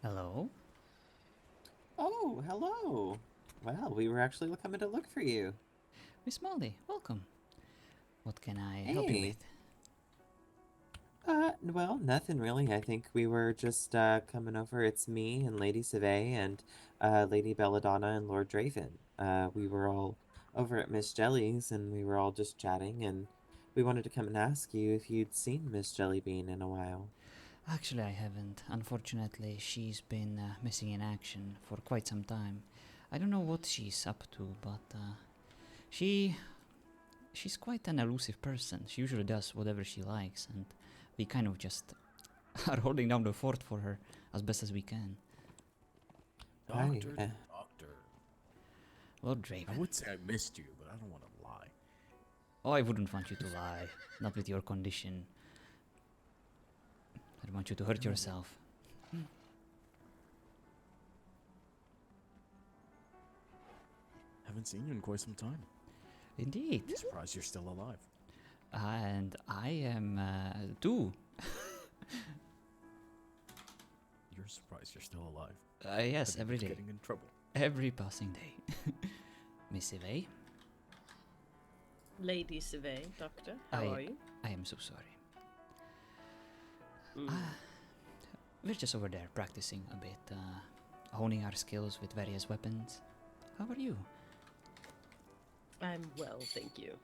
Hello? Oh, hello. Well, we were actually coming to look for you. Miss Molly, welcome. What can I help you with? Hey. Well, nothing really. I think we were just coming over. It's me and Lady Syvé and Lady Belladonna and Lord Draven. We were all over at Miss Jelly's and we were all just chatting and we wanted to come and ask you if you'd seen Miss Jellybean in a while. Actually, I haven't. Unfortunately, she's been missing in action for quite some time. I don't know what she's up to, but she she's quite an elusive person. She usually does whatever she likes, and we kind of just are holding down the fort for her as best as we can. Hi. Doctor. Lord I Draven. would say I missed you, but I don't want to lie. Oh, I wouldn't want you to lie. Not with your condition. I don't want you to hurt yourself. Haven't seen you in quite some time. Indeed. Surprised you're still alive. And I am too. You're surprised you're still alive. Yes, every day. Getting in trouble. Every passing day. Miss Syvé, Lady Syvé, Doctor, how are you? I am so sorry. Mm. We're just over there practicing a bit, honing our skills with various weapons. How are you? I'm well, thank you.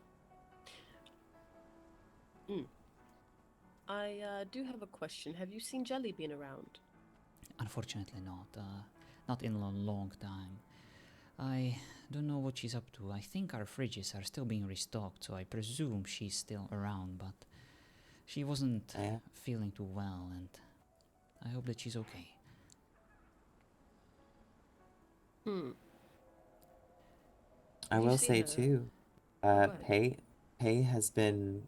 I do have a question. Have you seen Jellybean around? Unfortunately not. Not in a long time. I don't know what she's up to. I think our fridges are still being restocked, so I presume she's still around, but she wasn't Yeah. feeling too well, and I hope that she's okay. Hmm. I Have you will seen say her? too, Oh, go ahead. pay has been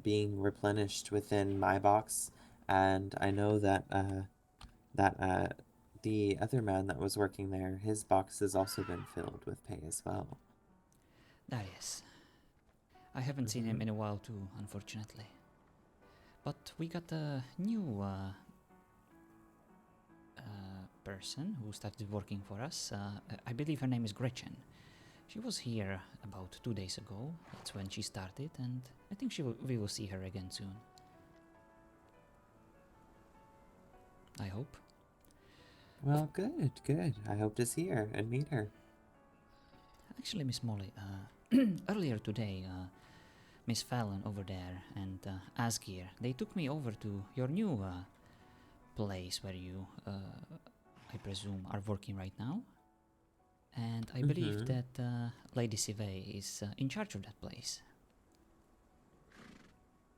being replenished within my box, and I know that the other man that was working there, his box has also been filled with pay as well. That is. I haven't seen him in a while too, unfortunately. But we got a new person who started working for us. I believe her name is Gretchen. She was here about 2 days ago. That's when she started, and I think we will see her again soon. I hope. Well, good, good. I hope to see her and meet her. Actually, Miss Molly, earlier today, Miss Fallon over there and Asgir, they took me over to your new place where you, I presume, are working right now. And I believe Mm-hmm. that Lady Syvé is in charge of that place.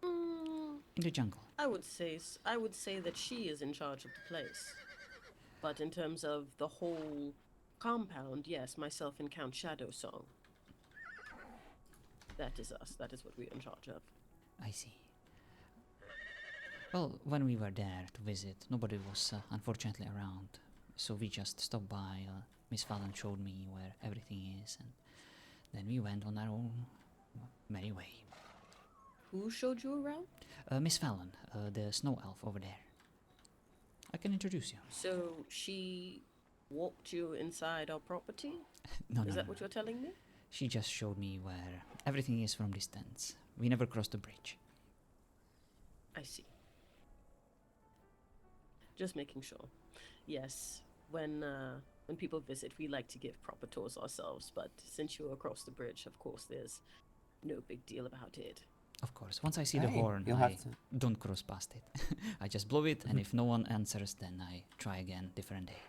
Mm, In the jungle. I would say that she is in charge of the place. But in terms of the whole compound, yes, myself and Count Shadow Song. That is us. That is what we're in charge of. I see. Well, when we were there to visit, nobody was unfortunately around. So we just stopped by. Miss Fallon showed me where everything is, and then we went on our own merry way. Who showed you around? Miss Fallon, the snow elf over there. I can introduce you. So she walked you inside our property? No, Is no, that no. what you're telling me? She just showed me where everything is from distance. We never crossed the bridge. I see. Just making sure. Yes, when people visit, we like to give proper tours ourselves. But since you're across the bridge, of course, there's no big deal about it. Of course, once I see the Hey, horn, you'll I have to. don't cross past it. I just blow it, and if no one answers, then I try again, different day.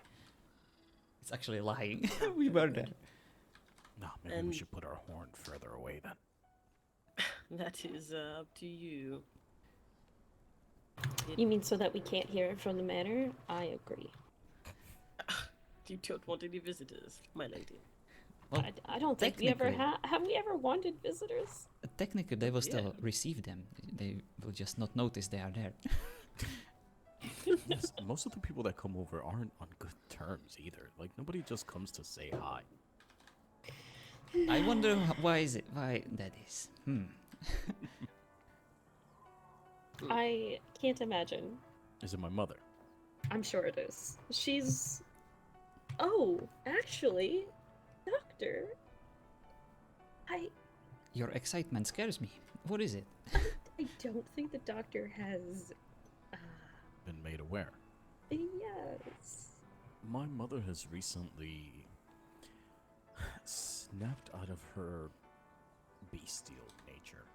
It's actually lying. We were there. No, maybe we And should put our horn further away then. that is up to you. You mean so that we can't hear it from the manor? I agree. You don't want any visitors, my lady. Well, I don't think we ever technically, have we ever wanted visitors? technically they will Yeah. still receive them. They will just not notice they are there. Yes, most of the people that come over aren't on good terms either. Like, nobody just comes to say hi. I wonder why that is. I can't imagine. Is it my mother? I'm sure it is. She's. Oh, actually, Doctor. I Your excitement scares me. What is it? I don't think the doctor has. Been made aware. Yes. My mother has recently snapped out of her bestial nature.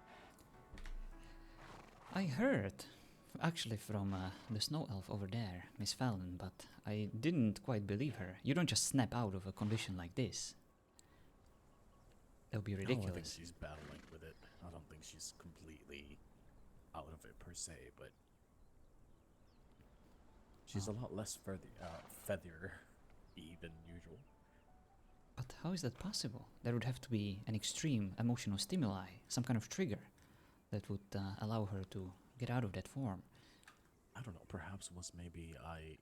I heard, actually, from the snow elf over there, Miss Fallon, but I didn't quite believe her. You don't just snap out of a condition like this. That would be Oh, I think ridiculous. she's battling with it. I don't think she's completely out of it per se, but she's a lot less feather-y than usual. But how is that possible? There would have to be an extreme emotional stimuli, some kind of trigger that would allow her to get out of that form. I don't know, perhaps was maybe I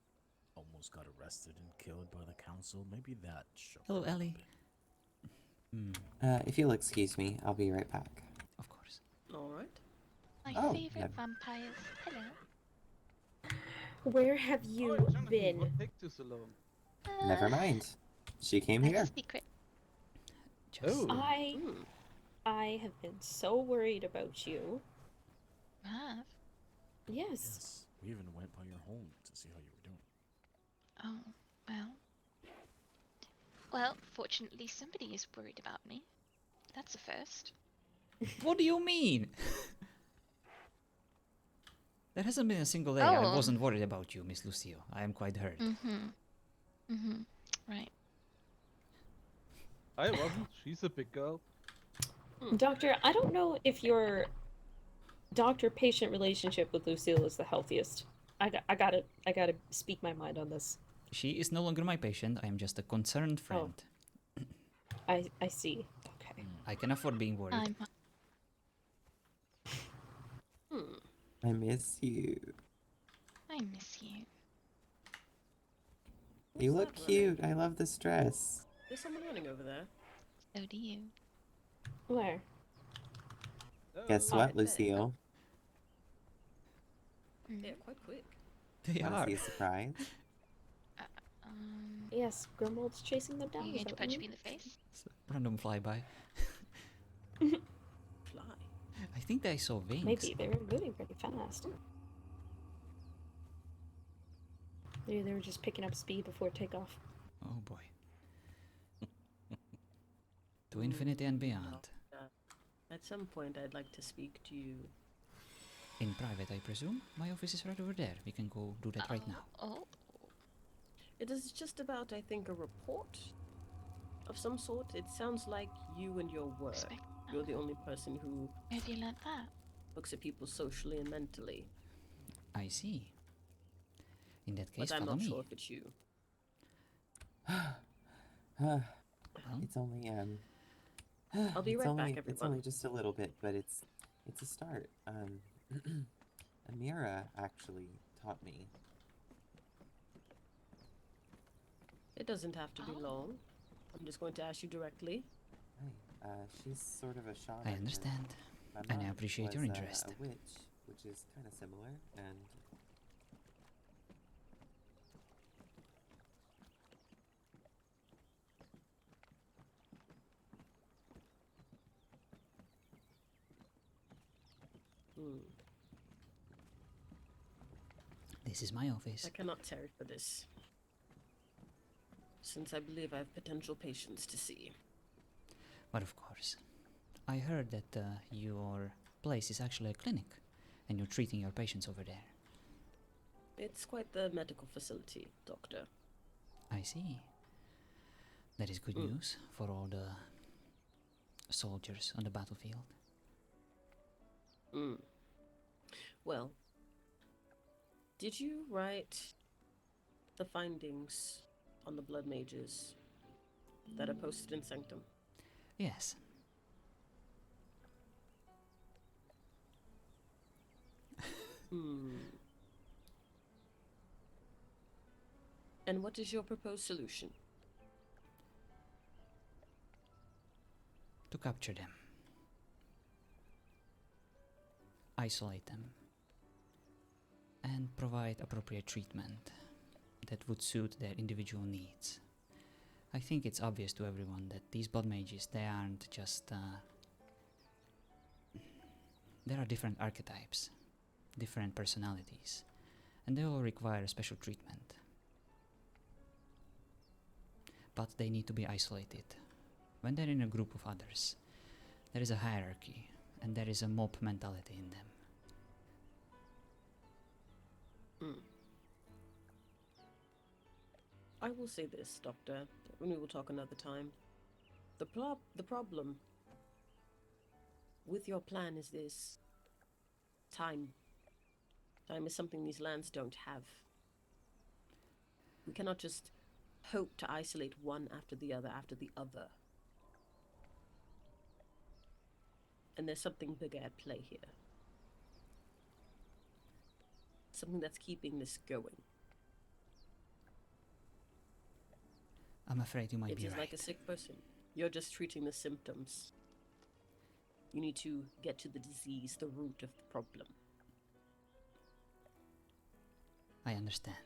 almost got arrested and killed by the council. Maybe that shook Hello, her up a Ellie. bit. If you'll excuse me, I'll be right back. Of course. All right. My Oh, favorite yeah. vampires. Hello. Where have you Oh, Jonathan, been? what takes you so long? Never mind. She came That's here. a secret. Just Oh. Hmm. I have been so worried about you. Have. Yes. Yes, we even went by your home to see how you were doing. Oh, well. Well, fortunately, somebody is worried about me. That's a first. What do you mean? There hasn't been a single day I Oh. wasn't worried about you, Miss Lucio. I am quite hurt. Right. I wasn't. She's a big girl. Doctor, I don't know if your doctor-patient relationship with Lucille is the healthiest. I gotta speak my mind on this. She is no longer my patient. I am just a concerned friend. I see. Okay. I can afford being worried. I'm. I miss you. I miss you. You Who's look that running? cute. I love this dress. There's someone running over there. So do you. Where? Guess Oh, what, right there. Lucille? Yeah, quite quick. They Want are. to see a surprise? Yes, Grimwald's chasing them Are down. you is going to that what punch you me in mean? the face? Random flyby. Fly. I think I saw wings. Maybe they were moving pretty fast. Maybe they were just picking up speed before takeoff. Oh boy. To infinity and beyond. At some point, I'd like to speak to you. In private, I presume? My office is right over there. We can go do that right now. Oh. It is just about, I think, a report of some sort. It sounds like you and your work. Respect. You're the only person who Where have you learnt that? looks at people socially and mentally. I see. In that case, But I'm follow not me. sure if it's you. Well, It's only I'll be it's right only, back, It's everyone. only just a little bit, but it's a start. Amira actually taught me. It doesn't have to be Oh. long. I'm just going to ask you directly. Right. She's sort of a shaman. I and understand. my And I mom appreciate your was, interest. A witch, which is kind of similar, and Hmm. This is my office. I cannot tarry for this, since I believe I have potential patients to see. But of course. I heard that your place is actually a clinic, and you're treating your patients over there. It's quite the medical facility, Doctor. I see. That is good news for all the soldiers on the battlefield. Hmm. Well, did you write the findings on the blood mages that are posted in Sanctum? Yes. Hmm. And what is your proposed solution? To capture them. Isolate them. And provide appropriate treatment. that would suit their individual needs. I think it's obvious to everyone that these blood mages, they aren't just... there are different archetypes, different personalities, and they all require special treatment. But they need to be isolated. When they're in a group of others, there is a hierarchy, and there is a mob mentality in them. I will say this, Doctor, and we will talk another time. The problem with your plan is this. Time. Time is something these lands don't have. We cannot just hope to isolate one after the other after the other. And there's something bigger at play here. Something that's keeping this going. I'm afraid you might It be is right. like a sick person. You're just treating the symptoms. You need to get to the disease, the root of the problem. I understand.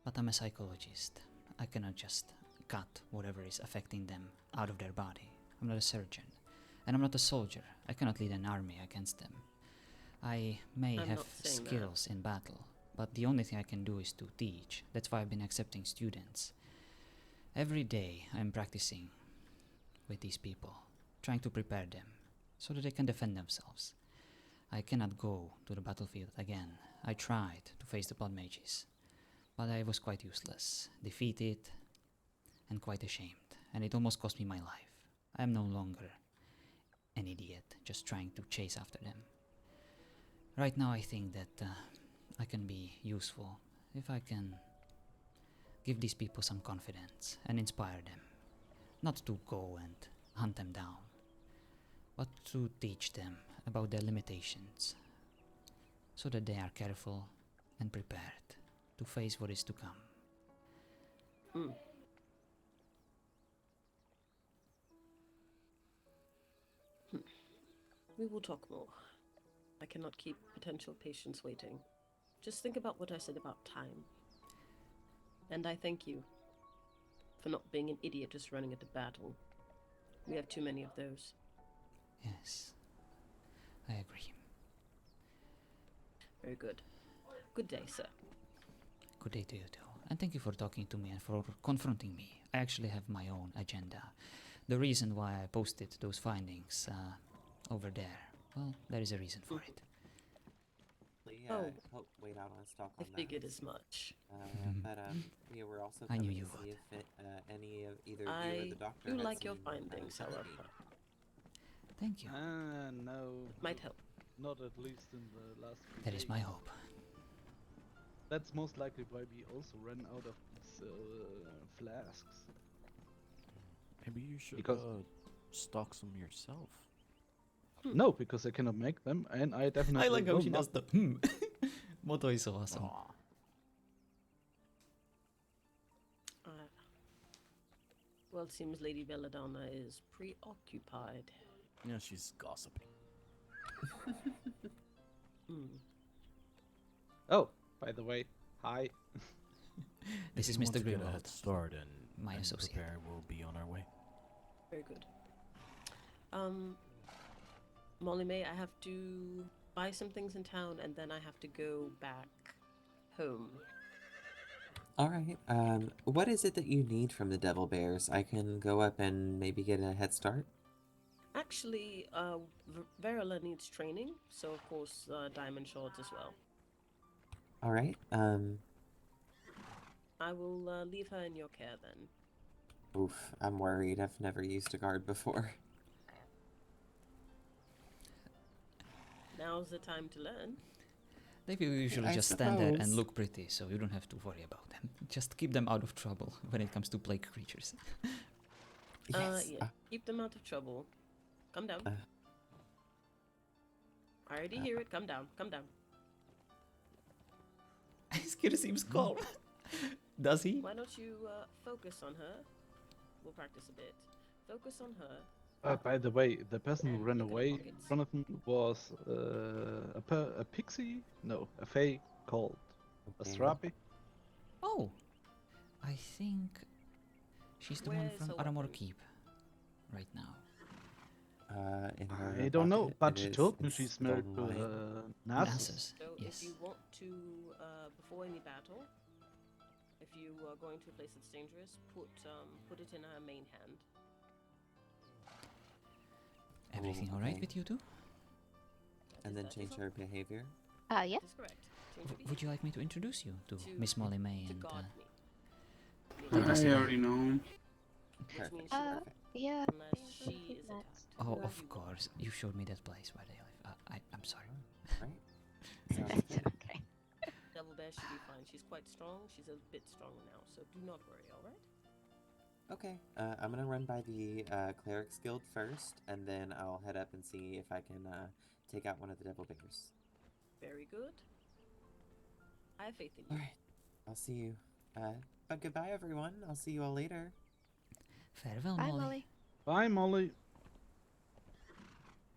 But I'm a psychologist. I cannot just cut whatever is affecting them out of their body. I'm not a surgeon. And I'm not a soldier. I cannot lead an army against them. I may I'm have not saying that. skills in battle, but the only thing I can do is to teach. That's why I've been accepting students. Every day I'm practicing with these people, trying to prepare them so that they can defend themselves. I cannot go to the battlefield again. I tried to face the blood mages, but I was quite useless, defeated, and quite ashamed, and it almost cost me my life. I am no longer an idiot just trying to chase after them. Right now I think that I can be useful if I can give these people some confidence and inspire them. Not to go and hunt them down, but to teach them about their limitations, so that they are careful and prepared to face what is to come. We will talk more. I cannot keep potential patients waiting. Just think about what I said about time. And I thank you for not being an idiot just running into battle. We have too many of those. Yes, I agree. Very good. Good day, sir. Good day to you too. And thank you for talking to me and for confronting me. I actually have my own agenda. The reason why I posted those findings over there, well, there is a reason for it. Oh. Wait out on stock I on that. figured as much. But yeah, we're also I knew coming you to see would. if any of either you or I the doctor do had like your seen, findings, Syvé. however. Thank you. No. Might help. Not at least in the last few That is days. my hope. That's most likely why we also ran out of these flasks. Maybe you should Because- stock some yourself. No, because I cannot make them, and I definitely will not. the Motto is so awesome. Aw. Well, it seems Lady Belladonna is preoccupied. Yeah, she's gossiping. Oh, by the way, hi. This If is you want Mr. to get a Greenwald. head start and my and associate. prepare, we'll be on our way. Very good. Molly May, I have to buy some things in town and then I have to go back home. All right. What is it that you need from the Devil Bears? I can go up and maybe get a head start. Actually, Verila needs training, so of course, diamond shards as well. All right. I will leave her in your care then. Oof. I'm worried. I've never used a guard before. Now's the time to learn. They will usually I just stand there and suppose. look pretty, so you don't have to worry about them. Just keep them out of trouble when it comes to plague creatures. Yes. Yeah. Keep them out of trouble. Come down. Uh, I already hear it. Come down. Come down. Skitty seems calm. Does he? Why don't you focus on her? We'll practice a bit. Focus on her. By the way, the person who And ran look at the away in pockets. front of him was a pixie? No, a fae called okay. Astrapi. Oh, I think she's the one Where's from her Aramor weapon? Keep right now. In her I don't know, pocket. but It she is- told me it's she's married to golden white. Nasus. Nasus, So if yes. you want to, before any battle, if you are going to a place that's dangerous, put it in her main hand. Everything Oh, alright okay. with you two? And then That is change all. her behavior. Yeah. That is correct. Change your Would you like me to introduce you to To- Miss Molly May to and guard me. Lady I Syvé? already know him. Which Perfect. means she Perfect. Yeah. unless she is attacked. Oh, If of you want. course. You showed me that place where they live. I'm sorry. Right. Sounds It's good. okay. Devil Bear should be fine. She's quite strong. She's a bit stronger now, so do not worry, alright? Okay. I'm gonna run by the clerics guild first, and then I'll head up and see if I can take out one of the devil bears. Very good. I have faith in you. All right. I'll see you. But goodbye, everyone. I'll see you all later. Farewell, Bye, Molly. Molly. Bye, Molly.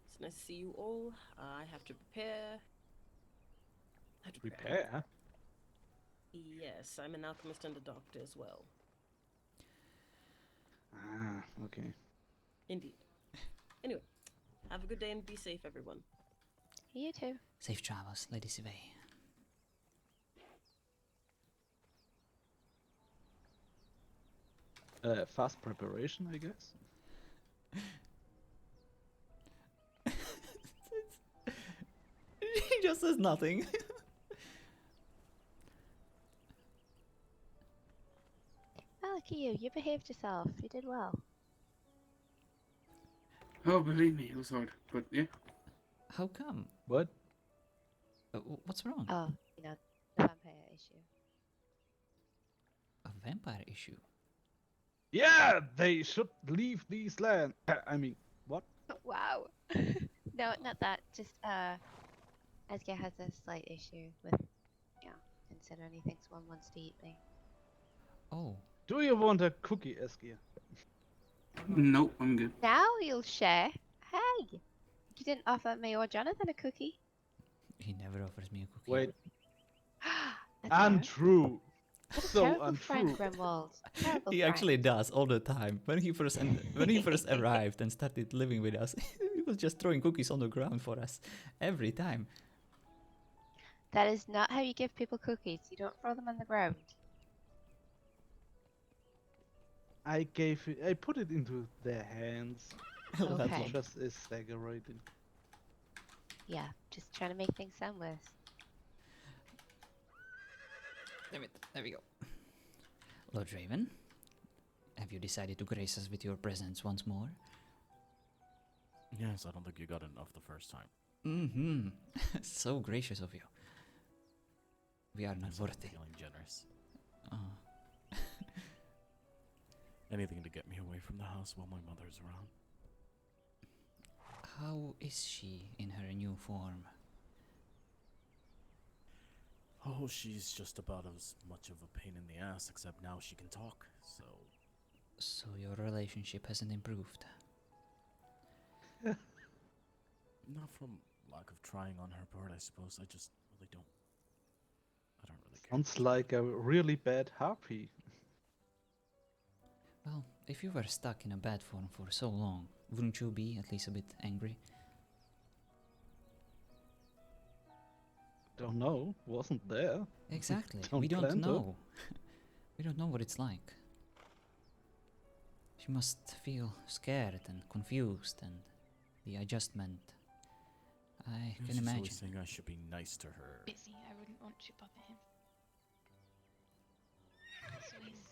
It's nice to see you all. I have to prepare. Prepare. Yes, I'm an alchemist and a doctor as well. Ah, okay. Indeed. Anyway, have a good day and be safe, everyone. You too. Safe travels, Lady Syvé. Fast preparation, I guess. He just says nothing. Oh, look at you. You behaved yourself. You did well. Oh, believe me, it was hard. But yeah. How come? What? What's wrong? Oh, you know, the vampire issue. A vampire issue. Yeah, they should leave these lands. I mean, what? Wow. No, not that. Just, Eskia has a slight issue with, considering he thinks one wants to eat me. Oh, Do you want a cookie, Eskia? Nope, I'm good. Now you'll share. Hey! You didn't offer me or Jonathan a cookie. he never offers me a cookie. Wait, That's terrible. untrue. What a So terrible friend, untrue. Grimwald. Terrible He friend. actually does all the time. When he first arrived and started living with us, he was just throwing cookies on the ground for us every time. That is not how you give people cookies. You don't throw them on the ground. I put it into their hands. Let Okay. love. Just exaggerating. Yeah, just trying to make things sound worse. Damn it, there we go. Lord Raven, have you decided to grace us with your presence once more? Yes, I don't think you got enough the first time. Mm-hmm. So gracious of you. We are not Yes, I'm worthy. feeling generous. Oh. Anything to get me away from the house while my mother's around. How is she in her new form? Oh, she's just about as much of a pain in the ass, except now she can talk, so... So your relationship hasn't improved. Not from lack of trying on her part, I suppose. I just really don't... I don't really care. Sounds like a really bad harpy. Well, if you were stuck in a bad form for so long, wouldn't you be at least a bit angry? Don't know. Wasn't there. Exactly. Don't We don't plan to. know. We don't know what it's like. She must feel scared and confused, and the adjustment. I can She's imagine. always saying I should be nice to her. Busy. I wouldn't want to bother him. So his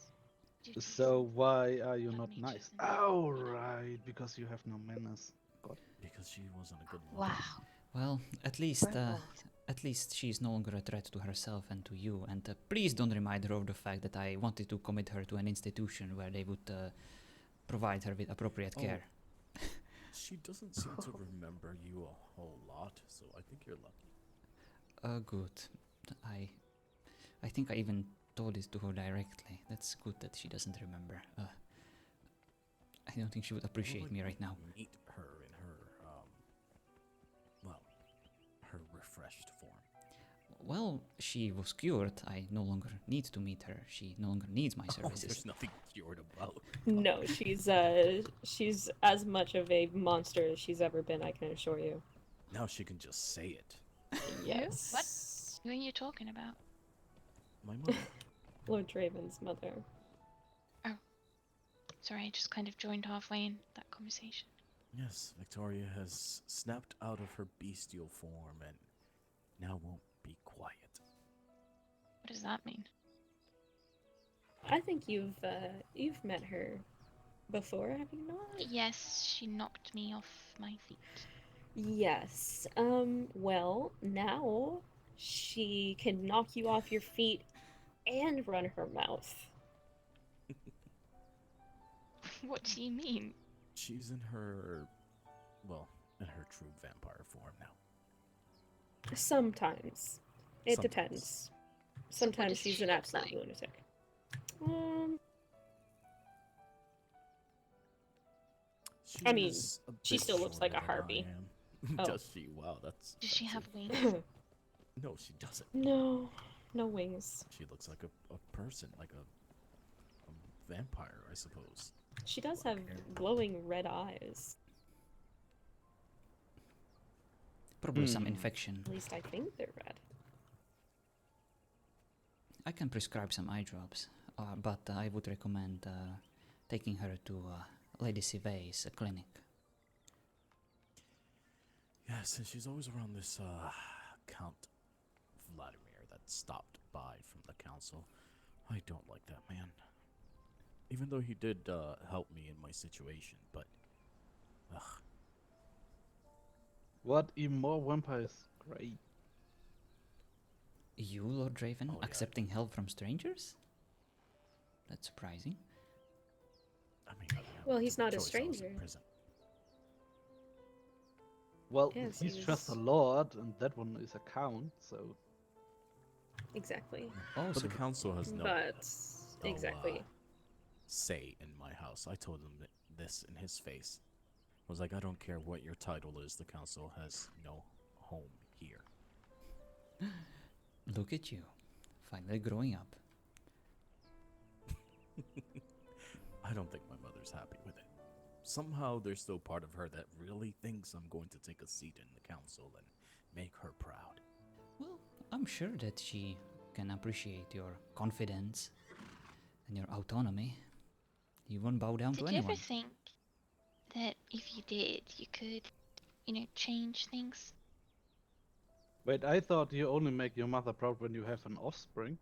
duties So why are you have not me nice? chosen. Oh, right, because you have no manners. Because she wasn't a good mother. Wow. Well, at least, Grimwald. at least she's no longer a threat to herself and to you. And please don't remind her of the fact that I wanted to commit her to an institution where they would provide her with appropriate Oh. care. She doesn't seem to remember you a whole lot, so I think you're lucky. Good. I think I even told it to her directly. That's good that she doesn't remember. I don't think she would appreciate me right now. Meet her in her, well, her refreshed form. Well, she was cured. I no longer need to meet her. She no longer needs my Oh, services. there's nothing cured about. No, she's as much of a monster as she's ever been, I can assure you. Now she can just say it. Yes. Who are you talking about? My mother. Lord Draven's mother. Sorry, I just kind of joined halfway in that conversation. Yes, Victoria has snapped out of her bestial form and now won't be quiet. What does that mean? I think you've met her before, have you not? Yes, she knocked me off my feet. Yes. Well, now she can knock you off your feet and run her mouth. What do you mean? She's in her, well, in her true vampire form now. Sometimes. It Sometimes. depends. So what Sometimes does she's she an look absolute like? lunatic. I mean, She's a she bit still looks like a shorter than I harpy. am. Oh. Does she? Wow, that's. Does she that's have it. wings? No, she doesn't. No, no wings. She looks like a person, like a vampire, I suppose. She does Black have hair. glowing red eyes. Probably some infection. At least I think they're red. I can prescribe some eye drops, but I would recommend taking her to Lady Syvé's clinic. Yes, and she's always around this Count Vladimir that stopped by from the council. I don't like that man. Even though he did help me in my situation, but ugh. What? Even more vampires? Great. You, Lord Draven, Oh, yeah. accepting help from strangers? That's surprising. I mean, I didn't have Well, much he's of a not a choice, I was in stranger. prison. Well, Yes, he's he's- just a lord, and that one is a count, so... Exactly. Oh, But so the council has no, But no, exactly. say in my house. I told him this in his face. I was like, I don't care what your title is, the council has no home here. look at you, finally growing up. I don't think my mother's happy with it. Somehow there's still part of her that really thinks I'm going to take a seat in the council and make her proud. Well, I'm sure that she can appreciate your confidence and your autonomy. You won't bow down to Did you anyone. ever think that if you did, you could, change things? Wait, I thought you only make your mother proud when you have an offspring.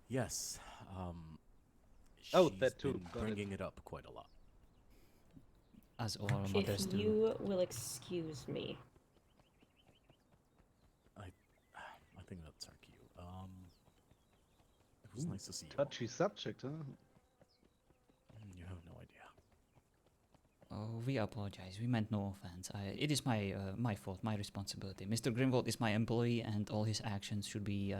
Yes, Oh, she's that too, been got it. bringing it up quite a lot. As all mothers If do. you will excuse me. I think that's our cue. It was Ooh, nice to see you. all. Touchy subject, huh? You have no idea. Oh, we apologize. We meant no offense. It is my fault, my responsibility. Mr. Grimwald is my employee, and all his actions should be.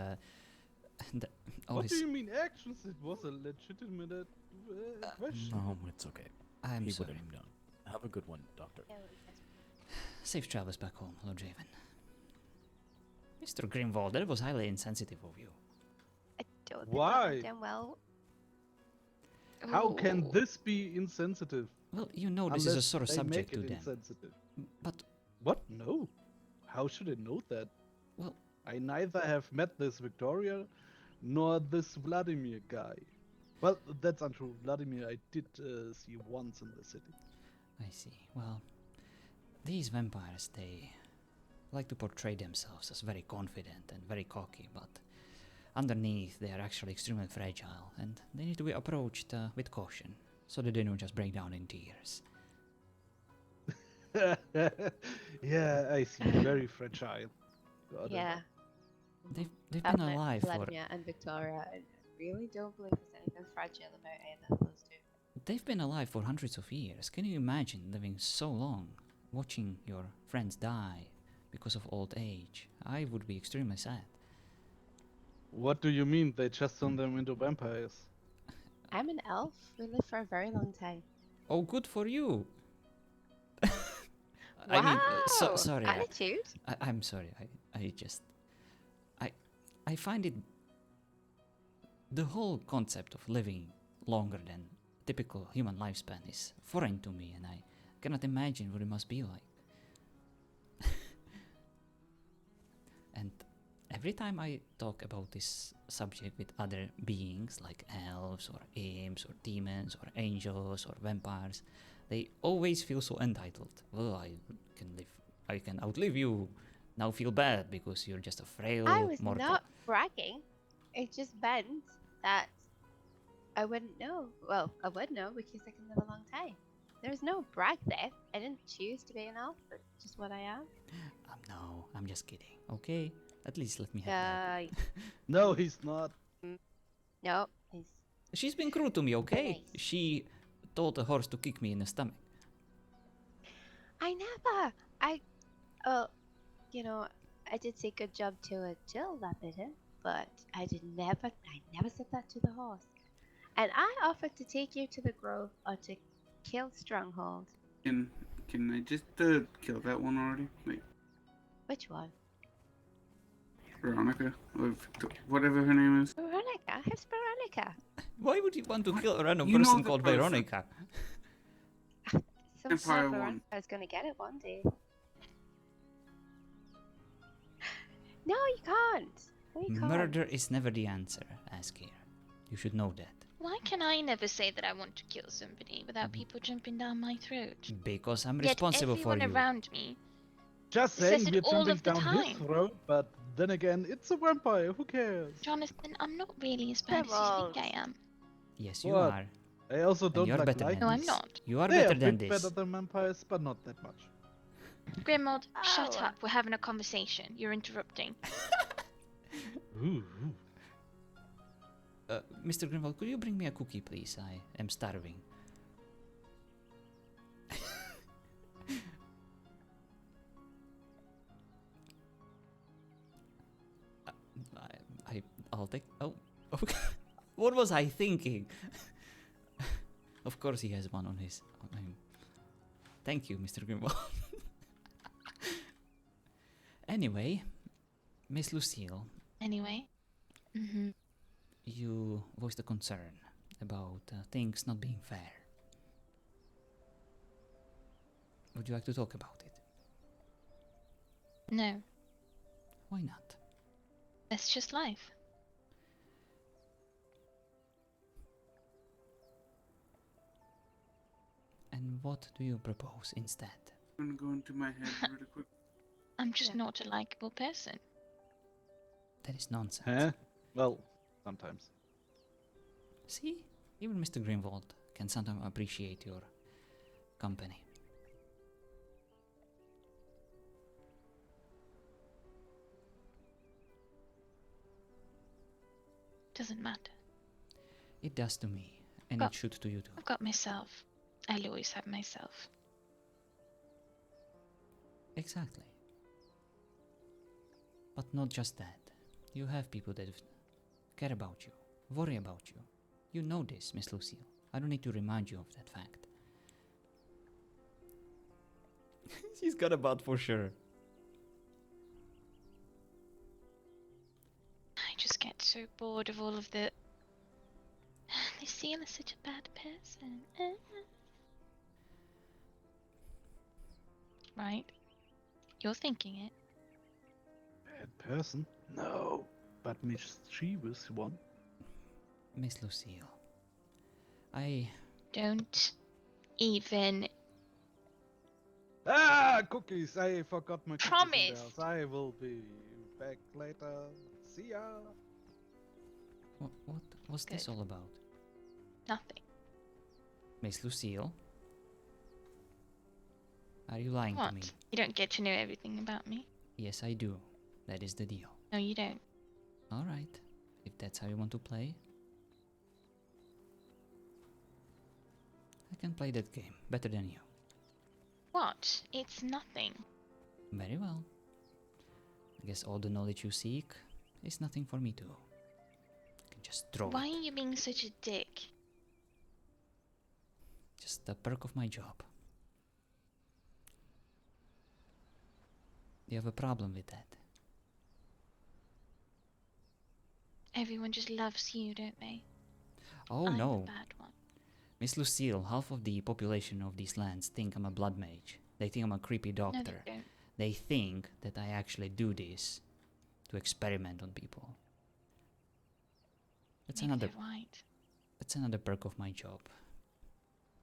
All What his. do you mean actions? It was a legitimate question. No, it's okay. I'm he sorry. would have known. Have a good one, Doctor. Safe travels back home, Lord Raven. Mr. Grimwald, that was highly insensitive of you. I don't think Why? that went down well. How can Ooh. this be insensitive? Well, you know this is a Unless sort of they subject make to it them. insensitive. But, What? No. How should I know that? well, I neither have met this Victoria nor this Vladimir guy. Well, that's untrue. Vladimir I did see once in the city. I see. Well, these vampires, they like to portray themselves as very confident and very cocky, but underneath they are actually extremely fragile, and they need to be approached with caution, so that they don't just break down in tears. Yeah, I see. Very fragile. Got it. Yeah. They've I've been met alive for Vladimir and Victoria, and I really don't believe there's anything fragile about either of those two. they've been alive for hundreds of years. Can you imagine living so long, watching your friends die because of old age? I would be extremely sad. What do you mean? They just turned them into vampires? I'm an elf. We live for a very long time. Oh, good for you. I mean, Wow! sorry. Attitude. I'm sorry. I just I find it. The whole concept of living longer than typical human lifespan is foreign to me, and I cannot imagine what it must be like. And every time I talk about this subject with other beings like elves or imps or demons or angels or vampires, they always feel so entitled. Well, I can outlive you. Now feel bad because you're just a frail I was mortal. not bragging. It just meant that I wouldn't know. Well, I would know because I can live a long time. There's no brag there. I didn't choose to be an elf. It's just what I am. No, I'm just kidding. Okay, at least let me have that. No, he's not. No, he's She's been cruel to me, okay? Nice. She told the horse to kick me in the stomach. I never. You know, I did say good job to a Jill that bit him, but I never said that to the horse. And I offered to take you to the grove or to kill Stronghold. Can I just kill that one already? Wait, Which one? Veronica or whatever her name is. Veronica. Who's Veronica? Why would you want to kill a random You know person the called person. Veronica? Some Empire smart one. Veronica's gonna get it one day. No, you can't. No, you can't. Murder is never the answer, Askir. You should know that. Why can I never say that I want to kill somebody without people jumping down my throat? Because I'm Yet responsible for everyone you. around me Just Says saying it we're all jumping of the down his time. throat, but then again, it's a vampire. Who cares? Jonathan, I'm not really as bad as you think I am. Yes, you What? are. I also And don't you're like better lightning. than No, I'm this. not. You are They better are than a bit this. better than vampires, but not that much. Grimald, shut Oh. up. We're having a conversation. You're interrupting. Ooh. Mr. Grimwald, could you bring me a cookie, please? I am starving. I'll take. Oh, okay. What was I thinking? Of course, he has one on his. On him. Thank you, Mr. Grimwald. Anyway, Miss Lucille, Anyway. Mm-hmm. you voiced a concern about things not being fair. Would you like to talk about it? No. Why not? That's just life. And what do you propose instead? I'm gonna go into my head really quick. I'm just Yeah. not a likable person. That is nonsense. Huh? Well, sometimes. See? Even Mr. Grimwald can sometimes appreciate your company. Doesn't matter. It does to me, and Well, it should to you too. I've got myself. I'll always have myself. Exactly. But not just that. You have people that care about you, worry about you. You know this, Miss Lucille. I don't need to remind you of that fact. She's got a butt for sure. I just get so bored of all of the... Lucille is such a bad person. Right? You're thinking it. Bad person? No. But mischievous one. Miss Lucille, I... Don't even... Ah, cookies! I forgot my cookies in the Promise. house. I will be back later. See ya. What was this Good. all about? Nothing. Miss Lucille? Are you lying to me? What? You don't get to know everything about me. Yes, I do. That is the deal. No, you don't. Alright. If that's how you want to play. I can play that game better than you. What? It's nothing. Very well. I guess all the knowledge you seek is nothing for me to. I can just throw Why it. are you being such a dick? Just the perk of my job. You have a problem with that? everyone just loves you, don't they? Oh I'm no. the bad one. Miss Lucille, half of the population of these lands think I'm a blood mage. They think I'm a creepy No, doctor. they don't. They think that I actually do this to experiment on people. That's Maybe another they're right. That's another perk of my job.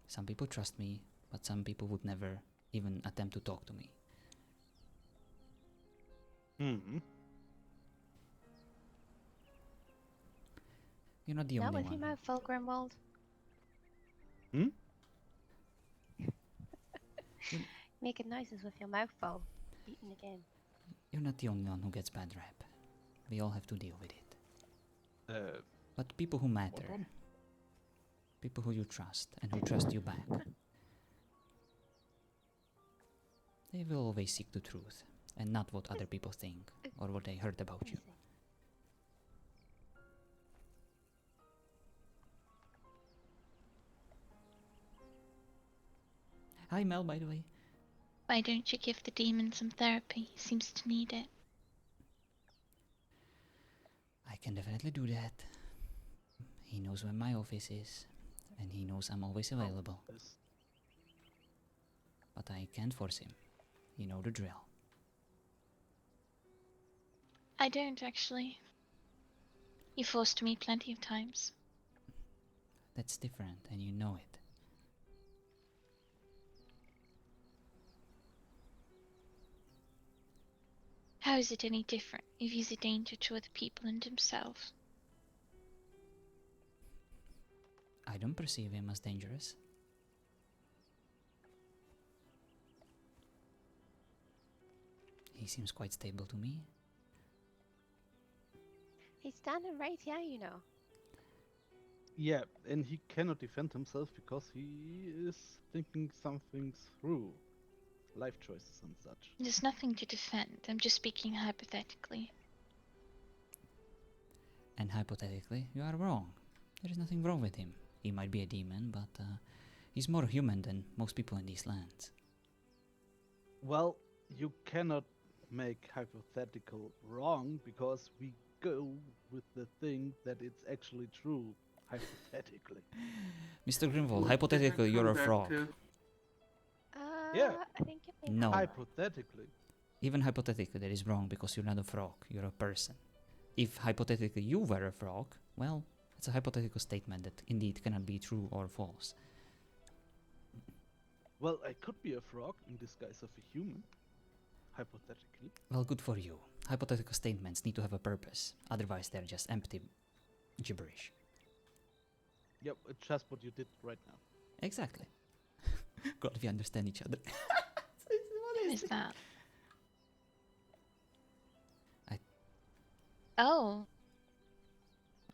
Some people trust me, but some people would never even attempt to talk to me. Hmm. You're not the Not only with your one. mouth full, Grimwald. Hmm? Making noises with your mouth full. Eating again. You're not the only one who gets bad rap. We all have to deal with it. What But people who matter, one? people who you trust and who trust you back, they will always seek the truth and not what other people think or what they heard about you. Easy. Hi Mel, by the way. Why don't you give the demon some therapy? He seems to need it. I can definitely do that. He knows where my office is, and he knows I'm always available. This. But I can't force him. You know the drill. I don't actually. You forced me plenty of times. That's different, and you know it. How is it any different if he's a danger to other people and himself? I don't perceive him as dangerous. He seems quite stable to me. He's standing right here, you know. Yeah, and he cannot defend himself because he is thinking something through. Life choices and such. There's nothing to defend. I'm just speaking hypothetically. And hypothetically, you are wrong. There is nothing wrong with him. He might be a demon, but he's more human than most people in these lands. Well, you cannot make hypothetical wrong because we go with the thing that it's actually true, hypothetically. Mr. Grimwald, What did hypothetically, that you're a come back frog. to? Yeah. I think it may No. Hypothetically. Even hypothetically, that is wrong because you're not a frog, you're a person. If hypothetically you were a frog, well, it's a hypothetical statement that indeed cannot be true or false. Well, I could be a frog in disguise of a human. Hypothetically. Well, good for you. Hypothetical statements need to have a purpose, otherwise they're just empty gibberish. Yep, it's just what you did right now. Exactly. God, we understand each other. What is that? I- Oh.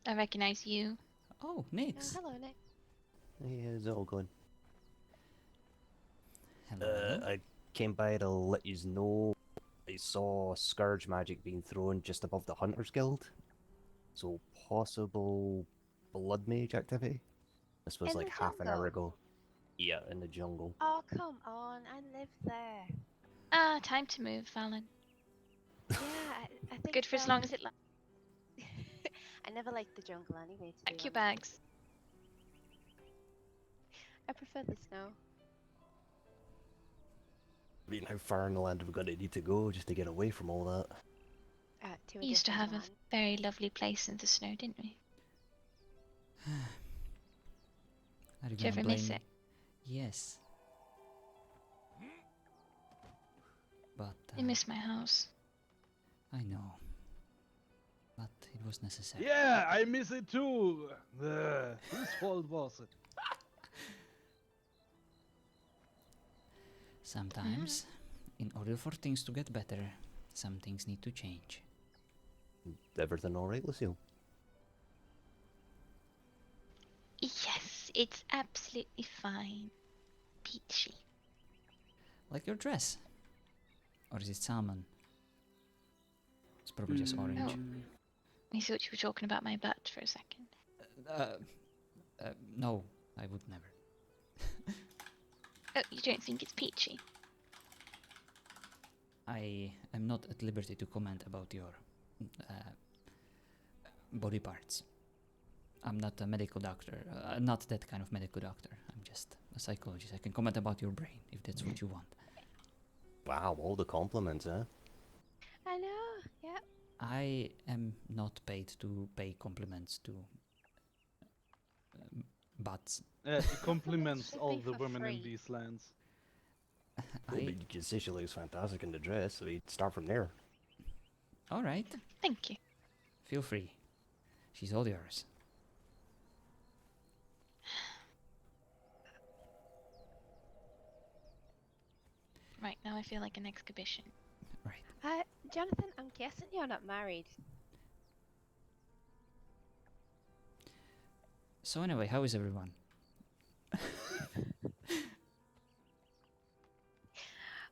I recognize you. Oh, Oh, Nix. hello, Nick. Hey, how's it all going? Hello. I came by to let you know I saw Scourge magic being thrown just above the Hunters Guild. So, possible blood mage activity. This was In like the half an hour jungle? ago. Yeah, in the jungle. Oh, come on. I live there. Ah, time to move, Fallon. Yeah, I think. Good for as long as it lasts. I never liked the jungle anyway, to Pack be your honest. bags. I prefer the snow. I mean, how far in the land are we going to need to go just to get away from all that? To a We used to different have a land. very lovely place in the snow, didn't we? Are you Did you gonna ever blame miss me? it? Yes. But I miss my house. I know. But it was necessary. Yeah, I miss it too! Whose fault was it? Sometimes, in order for things to get better, some things need to change. Everything alright, Lucille? Yes, it's absolutely fine. Peachy. Like your dress. Or is it salmon? It's probably just orange. Mm, I thought you were talking about my butt for a second. No, I would never. Oh, you don't think it's peachy? I am not at liberty to comment about your body parts. I'm not a medical doctor, not that kind of medical doctor. I'm just a psychologist. I can comment about your brain if that's what you want. Wow, all the compliments, huh? I know. Yeah. I am not paid to pay compliments to butts. He compliments Should all be the for women in free. these lands. I mean, you can say she looks fantastic in the dress, so we'd start from there. All right, Thank you. feel free. She's all yours. Right, now I feel like an exhibition. Right. Jonathan, I'm guessing you're not married. So anyway, how is everyone?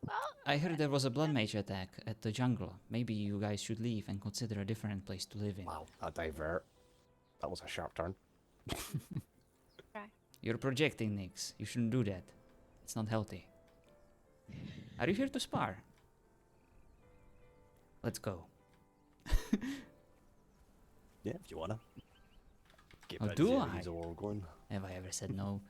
Well, I heard there was a blood mage attack at the jungle. Maybe you guys should leave and consider a different place to live in. Wow, a divert. That was a sharp turn. You're projecting, Nix. You shouldn't do that. It's not healthy. Are you here to spar? Let's go. Yeah, if you wanna. Get Oh, rid do of I? these all going. Have I ever said no?